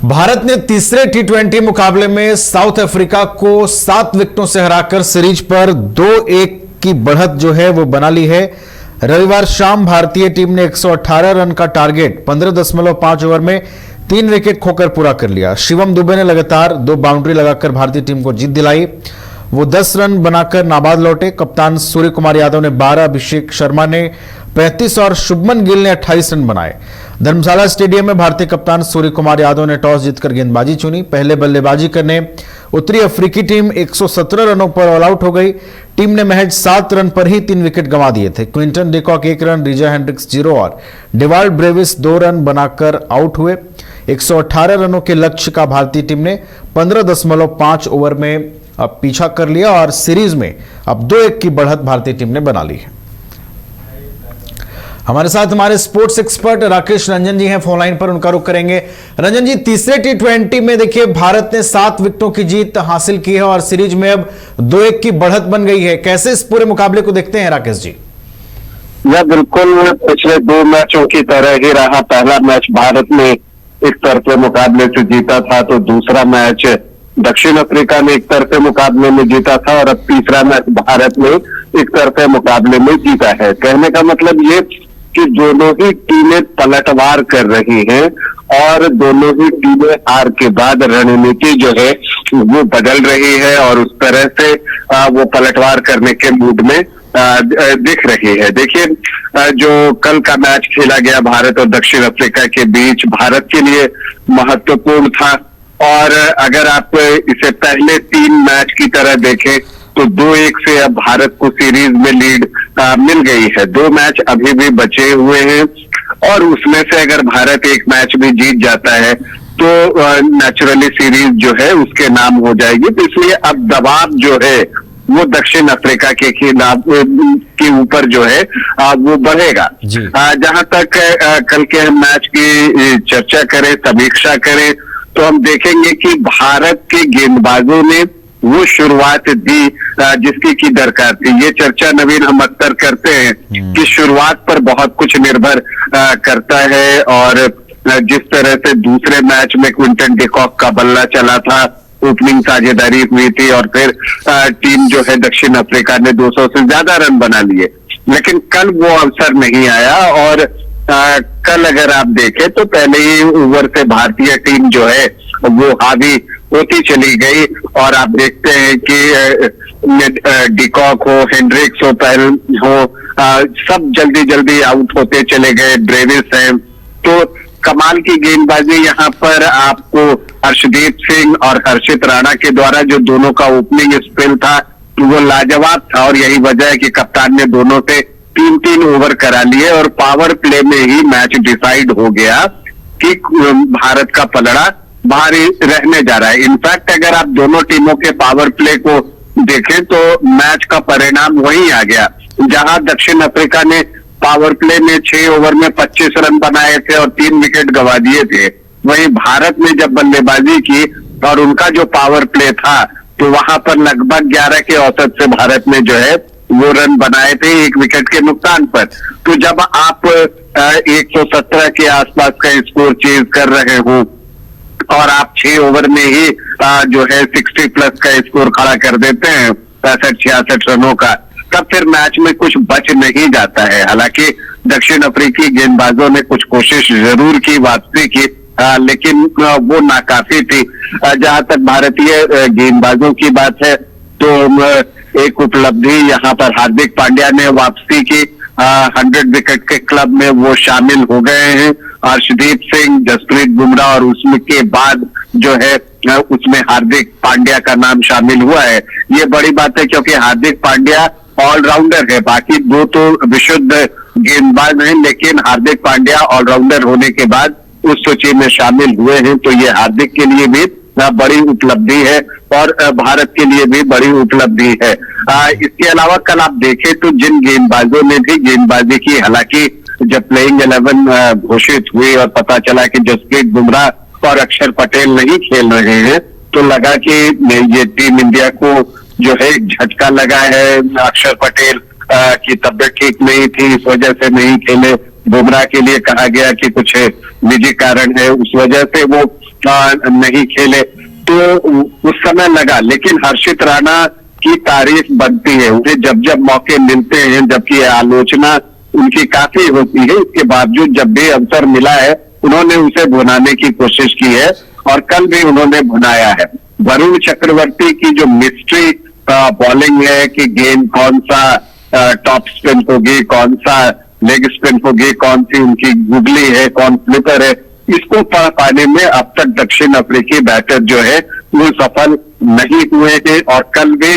भारत ने तीसरे टी20 मुकाबले में साउथ अफ्रीका को 7 विकेटों से हराकर सीरीज पर 2-1 की बढ़त जो है वो बना ली है। रविवार शाम भारतीय टीम ने 118 रन का टारगेट 15.5 ओवर में 3 विकेट खोकर पूरा कर लिया। शिवम दुबे ने लगातार 2 बाउंड्री लगाकर भारतीय टीम को जीत दिलाई। वो 10 रन बनाकर नाबाद लौटे। कप्तान सूर्य कुमार यादव ने 12, अभिषेक शर्मा ने 35 और शुभमन गिल ने 28 रन बनाए। धर्मशाला स्टेडियम में भारतीय कप्तान सूर्य कुमार यादव ने टॉस जीतकर गेंदबाजी चुनी। पहले बल्लेबाजी करने उतरी अफ्रीकी टीम 117 रनों पर ऑल आउट हो गई। टीम ने महज 7 रन पर ही 3 विकेट गंवा दिए थे। क्विंटन डिकॉक 1 रन, रिजा हेंड्रिक्स 0 और डेवाल्ड ब्रेविस 2 रन बनाकर आउट हुए। 118 रनों के लक्ष्य का भारतीय टीम ने 15.5 ओवर में अब पीछा कर लिया और सीरीज में अब 2-1 की बढ़त भारतीय टीम ने बना ली है। हमारे साथ हमारे स्पोर्ट्स एक्सपर्ट राकेश रंजन जी हैं फोन लाइन पर, उनका रुख करेंगे। रंजन जी, तीसरे टी20 में देखिए भारत ने 7 विकेटों की जीत हासिल की है और सीरीज में अब 2-1 की बढ़त बन गई है। कैसे इस पूरे मुकाबले को देखते हैं राकेश जी? यह बिल्कुल पिछले 2 मैचों की तरह ही रहा। पहला मैच भारत ने एक तरफे मुकाबले से जीता था, तो दूसरा मैच दक्षिण अफ्रीका ने एक तरफे मुकाबले में जीता था और अब तीसरा मैच भारत ने एक तरफे मुकाबले में जीता है। कहने का मतलब ये कि दोनों ही टीमें पलटवार कर रही हैं और दोनों ही टीमें हार के बाद रणनीति जो है वो बदल रही है और उस तरह से वो पलटवार करने के मूड में दिख रही है। देखिए, जो कल का मैच खेला गया भारत और दक्षिण अफ्रीका के बीच, भारत के लिए महत्वपूर्ण था और अगर आप इसे पहले 3 मैच की तरह देखें तो 2-1 से अब भारत को सीरीज में लीड मिल गई है। 2 मैच अभी भी बचे हुए हैं और उसमें से अगर भारत एक मैच भी जीत जाता है तो नेचुरली सीरीज जो है उसके नाम हो जाएगी। तो इसलिए अब दबाव जो है वो दक्षिण अफ्रीका के खिलाफ के ऊपर जो है वो बढ़ेगा। जहां तक कल के मैच की चर्चा करें, समीक्षा करें, तो हम देखेंगे कि भारत के गेंदबाजों ने वो शुरुआत दी जिसकी की दरकार थी। ये चर्चा नवीन हम अक्सर करते हैं कि शुरुआत पर बहुत कुछ निर्भर करता है और जिस तरह से दूसरे मैच में क्विंटन डिकॉक का बल्ला चला था, ओपनिंग साझेदारी हुई थी और फिर टीम जो है दक्षिण अफ्रीका ने 200 से ज्यादा रन बना लिए, लेकिन कल वो अवसर नहीं आया और कल अगर आप देखें तो पहले ही ओवर से भारतीय टीम जो है वो हावी होती चली गई और आप देखते हैं कि डिकॉक हो, हेंड्रिक्स हो, पहल हो, सब जल्दी जल्दी आउट होते चले गए। ब्रेविस हैं, तो कमाल की गेंदबाजी यहाँ पर आपको हर्षदीप सिंह और हर्षित राणा के द्वारा जो दोनों का ओपनिंग स्पेल था वो लाजवाब था और यही वजह है कि कप्तान ने दोनों से 3-3 ओवर करा लिए और पावर प्ले में ही मैच डिसाइड हो गया कि भारत का पलड़ा भारी रहने जा रहा है। इनफैक्ट अगर आप दोनों टीमों के पावर प्ले को देखें तो मैच का परिणाम वही आ गया। जहां दक्षिण अफ्रीका ने पावर प्ले में 6 ओवर में 25 रन बनाए थे और 3 विकेट गंवा दिए थे, वहीं भारत ने जब बल्लेबाजी की और उनका जो पावर प्ले था तो वहां पर लगभग 11 के औसत से भारत ने जो है वो रन बनाए थे 1 विकेट के नुकसान पर। तो जब आप 117 के आसपास का स्कोर चेज कर रहे हो और आप 6 ओवर में ही जो है 60 प्लस का स्कोर खड़ा कर देते हैं 65-66 रनों का, तब फिर मैच में कुछ बच नहीं जाता है। हालांकि दक्षिण अफ्रीकी गेंदबाजों ने कुछ कोशिश जरूर की, वापसी की, लेकिन वो नाकाफी थी। जहां तक भारतीय गेंदबाजों की बात है तो एक उपलब्धि यहाँ पर हार्दिक पांड्या ने वापसी की। 100 विकेट के क्लब में वो शामिल हो गए हैं। हर्षदीप सिंह, जसप्रीत बुमराह और उसमें के बाद जो है उसमें हार्दिक पांड्या का नाम शामिल हुआ है। ये बड़ी बात है क्योंकि हार्दिक पांड्या ऑलराउंडर है, बाकी 2 तो विशुद्ध गेंदबाज हैं, लेकिन हार्दिक पांड्या ऑलराउंडर होने के बाद उस सूची में शामिल हुए हैं। तो ये हार्दिक के लिए भी बड़ी उपलब्धि है और भारत के लिए भी बड़ी उपलब्धि है। इसके अलावा कल आप देखें तो जिन गेंदबाजों ने भी गेंदबाजी की, हालांकि जब प्लेइंग 11 घोषित हुई और पता चला कि जसप्रीत बुमराह और अक्षर पटेल नहीं खेल रहे हैं तो लगा कि ये टीम इंडिया को जो है झटका लगा है। अक्षर पटेल की तबीयत ठीक नहीं थी, इस वजह से नहीं खेले। बुमराह के लिए कहा गया कि कुछ निजी कारण है, उस वजह से वो नहीं खेले, तो उस समय लगा। लेकिन हर्षित राणा की तारीफ बनती है, उन्हें जब जब मौके मिलते हैं, जबकि आलोचना उनकी काफी होती है, इसके बावजूद जब भी अवसर मिला है उन्होंने उसे भुनाने की कोशिश की है और कल भी उन्होंने भुनाया है। वरुण चक्रवर्ती की जो मिस्ट्री बॉलिंग है कि गेंद कौन सा टॉप स्पिन होगी, कौन सा लेग स्पिन होगी, कौन सी उनकी गुगली है, कौन फ्लिपर है, इसको पाने में अब तक दक्षिण अफ्रीकी बैटर जो है वो सफल नहीं हुए थे। और कल भी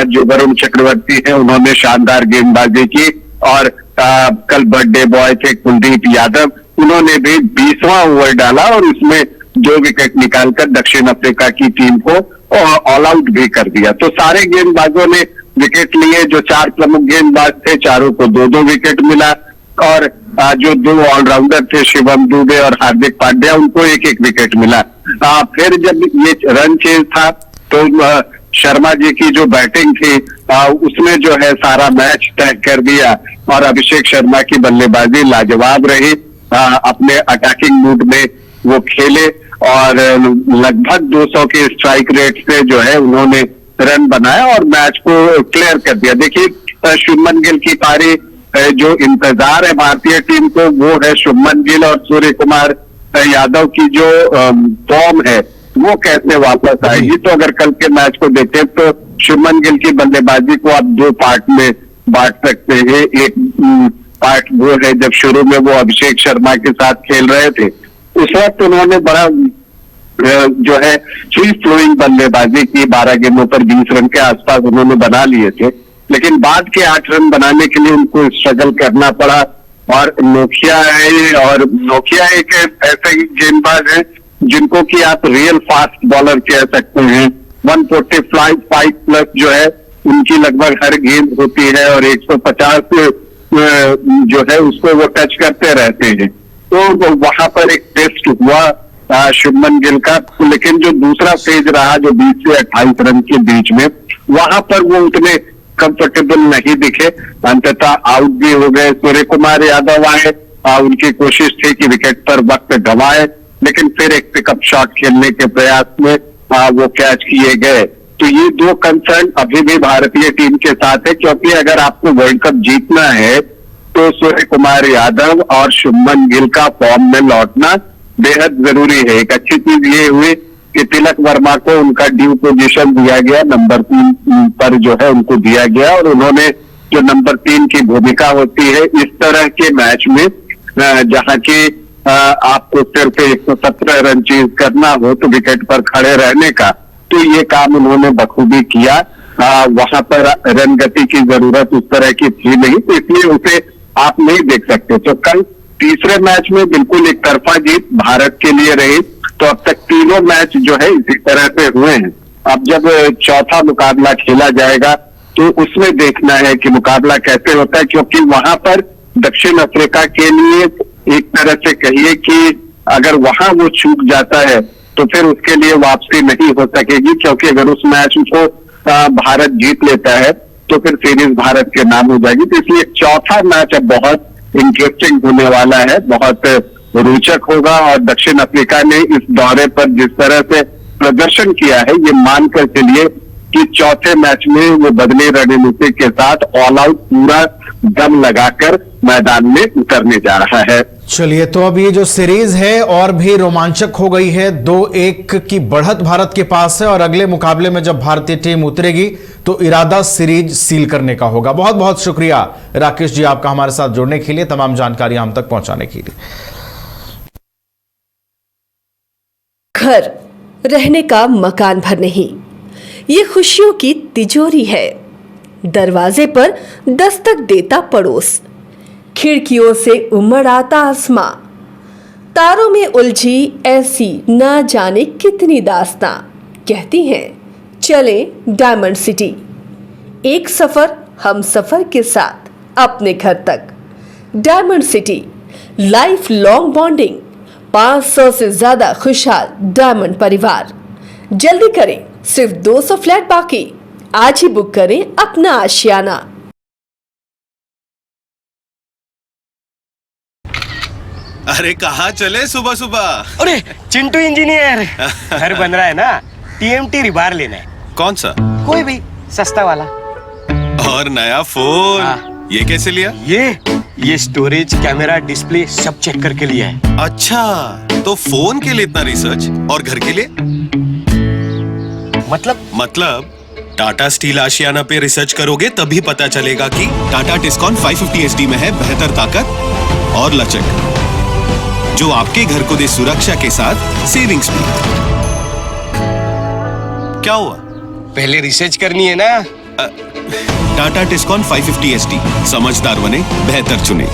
जो वरुण चक्रवर्ती है उन्होंने शानदार गेंदबाजी की और कल बर्थडे बॉय थे कुलदीप यादव, उन्होंने भी 20वां ओवर डाला और उसमें 2 विकेट निकालकर दक्षिण अफ्रीका की टीम को ऑल आउट भी कर दिया। तो सारे गेंदबाजों ने विकेट लिए, जो 4 प्रमुख गेंदबाज थे चारों को 2-2 विकेट मिला और जो 2 ऑलराउंडर थे शिवम दुबे और हार्दिक पांड्या उनको 1-1 विकेट मिला। फिर जब ये रन चेज था तो शर्मा जी की जो बैटिंग थी उसने जो है सारा मैच तय कर दिया और अभिषेक शर्मा की बल्लेबाजी लाजवाब रही। अपने अटैकिंग मूड में वो खेले और लगभग 200 के स्ट्राइक रेट से जो है उन्होंने रन बनाया और मैच को क्लियर कर दिया। देखिए शुभमन गिल की पारी, जो इंतजार है भारतीय टीम को वो है शुभमन गिल और सूर्य कुमार यादव की जो फॉर्म है वो कैसे वापस आएगी। तो अगर कल के मैच को देखें तो शुभमन गिल की बल्लेबाजी को आप 2 पार्ट में बांट सकते हैं। एक पार्ट वो है जब शुरू में वो अभिषेक शर्मा के साथ खेल रहे थे, उस वक्त उन्होंने बड़ा जो है फ्री फ्लोइंग बल्लेबाजी की, 12 गेंदों पर 20 रन के आसपास उन्होंने बना लिए थे। लेकिन बाद के 8 रन बनाने के लिए उनको स्ट्रगल करना पड़ा और नोकिया एक ऐसे गेंदबाज है जिनको कि आप रियल फास्ट बॉलर कह सकते हैं। 145 प्लस जो है उनकी लगभग हर गेंद होती है और 150 जो है उसको वो टच करते रहते हैं। तो वहां पर एक टेस्ट हुआ शुभमन गिल का, लेकिन जो दूसरा फेज रहा जो 20 से 28 रन के बीच में, वहां पर वो उतने कंफर्टेबल नहीं दिखे, अंततः आउट भी हो गए। सूर्य कुमार यादव आए, उनकी कोशिश थी कि विकेट पर वक्त गंवाए, लेकिन फिर एक पिकअप शॉट खेलने के प्रयास में वो कैच किए गए। तो ये 2 कंसर्न अभी भी भारतीय टीम के साथ है, क्योंकि अगर आपको वर्ल्ड कप जीतना है तो सूर्य कुमार यादव और शुभमन गिल का फॉर्म में लौटना बेहद जरूरी है। एक अच्छी चीज ये हुई कि तिलक वर्मा को उनका ड्यू पोजीशन दिया गया, नंबर 3 पर जो है उनको दिया गया और उन्होंने जो नंबर 3 की भूमिका होती है इस तरह के मैच में जहां की आपको सिर्फ 117 रन चेज करना हो तो विकेट पर खड़े रहने का, तो ये काम उन्होंने बखूबी किया। वहां पर रन गति की जरूरत उस तरह की थी नहीं, तो इसलिए उसे आप नहीं देख सकते। तो कल तीसरे मैच में बिल्कुल एक तरफा जीत भारत के लिए रही। तो अब तक तीनों मैच जो है इसी तरह से हुए हैं। अब जब चौथा मुकाबला खेला जाएगा तो उसमें देखना है कि मुकाबला कैसे होता है, क्योंकि वहां पर दक्षिण अफ्रीका के लिए एक तरह से कहिए कि अगर वहां वो चूक जाता है तो फिर उसके लिए वापसी नहीं हो सकेगी, क्योंकि अगर उस मैच को भारत जीत लेता है तो फिर सीरीज भारत के नाम हो जाएगी। तो इसलिए चौथा मैच अब बहुत इंटरेस्टिंग होने वाला है, बहुत रोचक होगा। और दक्षिण अफ्रीका ने इस दौरे पर जिस तरह से प्रदर्शन किया है, ये मानकर चलिए कि चौथे मैच में वो बदले रणनीति के साथ ऑल आउट पूरा दम लगाकर मैदान में उतरने जा रहा है। चलिए, तो अब ये जो सीरीज है और भी रोमांचक हो गई है। 2-1 की बढ़त भारत के पास है और अगले मुकाबले में जब भारतीय टीम उतरेगी तो इरादा सीरीज सील करने का होगा। बहुत बहुत शुक्रिया राकेश जी आपका हमारे साथ जुड़ने के लिए, तमाम जानकारी हम तक पहुंचाने के लिए। घर रहने का मकान भर नहीं, ये खुशियों की तिजोरी है। दरवाजे पर दस्तक देता पड़ोस, खिड़कियों से उमड़ आता आसमां, तारों में उलझी ऐसी न जाने कितनी दास्तां। कहती हैं चले डायमंड सिटी, एक सफर हम सफर के साथ अपने घर तक। Diamond city, life long bonding, 500 से ज्यादा खुशहाल डायमंड परिवार। जल्दी करें, सिर्फ 200 फ्लैट बाकी। आज ही बुक करें अपना आशियाना। अरे कहाँ चले सुबह सुबह? अरे चिंटू इंजीनियर, घर बन रहा है ना, टीएमटी रिबार लेना है। कौन सा? कोई भी सस्ता वाला। और नया फोन? हाँ। ये कैसे लिया? ये स्टोरेज, कैमरा, डिस्प्ले सब चेक करके लिया है। अच्छा, तो फोन के लिए इतना रिसर्च और घर के लिए? मतलब टाटा स्टील आशियाना पे रिसर्च करोगे तभी पता चलेगा कि टाटा टिस्कॉन 550 SD में है बेहतर ताकत और लचक, जो आपके घर को दे सुरक्षा के साथ सेविंग्स भी। क्या हुआ? पहले रिसर्च करनी है ना। टाटा टिस्कॉन 550 SD, समझदार बने बेहतर चुने।